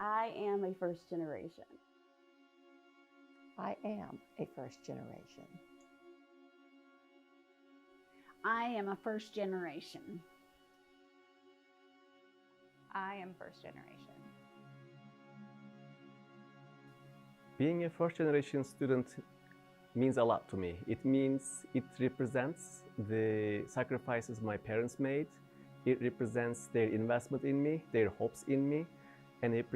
I am a first generation. I am a first generation. I am a first generation. I am first generation. Being a first-generation student means a lot to me. It means it represents the sacrifices my parents made. It represents their investment in me, their hopes in me, and it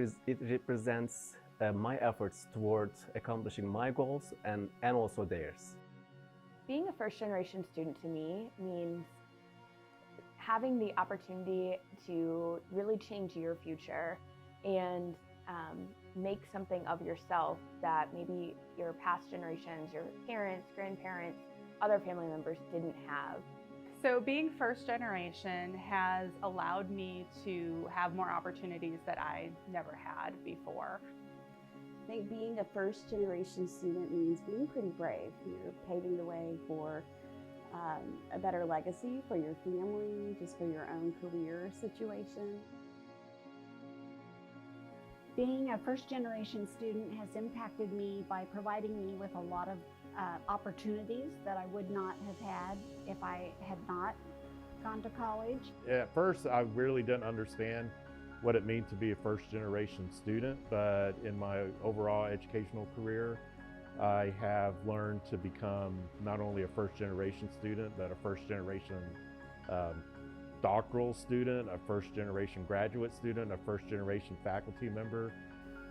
represents my efforts towards accomplishing my goals and also theirs. Being a first-generation student to me means having the opportunity to really change your future and make something of yourself that maybe your past generations, your parents, grandparents, other family members didn't have. So being first generation has allowed me to have more opportunities that I never had before. I think being a first generation student means being pretty brave. You're paving the way for a better legacy for your family, just for your own career situation. Being a first generation student has impacted me by providing me with a lot of opportunities that I would not have had if I had not gone to college. At first, I really didn't understand what it meant to be a first generation student, but in my overall educational career, I have learned to become not only a first generation student, but a first generation doctoral student, a first generation graduate student, a first generation faculty member.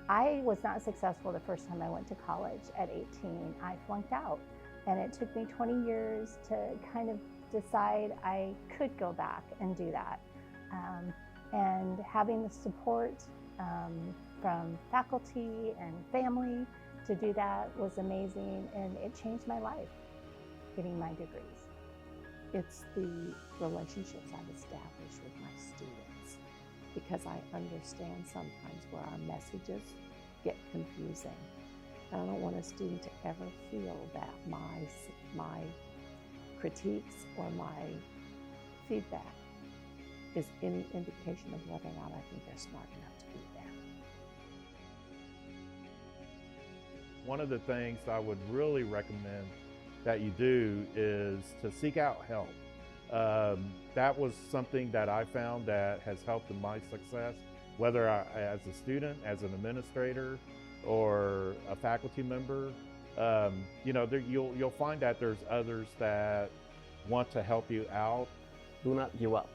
I was not successful the first time I went to college at 18. I flunked out, and it took me 20 years to kind of decide I could go back and do that. And having the support from faculty and family to do that was amazing, and it changed my life, getting my degrees. It's the relationships I've established with my students, because I understand sometimes where our messages get confusing. And I don't want a student to ever feel that my critiques or my feedback is any indication of whether or not I think they're smart enough to be there. One of the things I would really recommend that you do is to seek out help. That was something that I found that has helped in my success, whether as a student, as an administrator, or a faculty member. You'll find that there's others that want to help you out. Do not give up.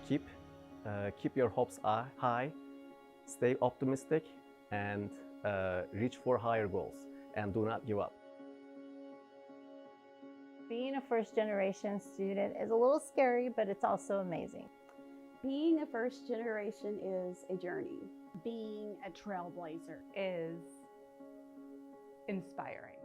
Keep your hopes high, stay optimistic, and reach for higher goals, and do not give up. Being a first generation student is a little scary, but it's also amazing. Being a first generation is a journey. Being a trailblazer Is inspiring.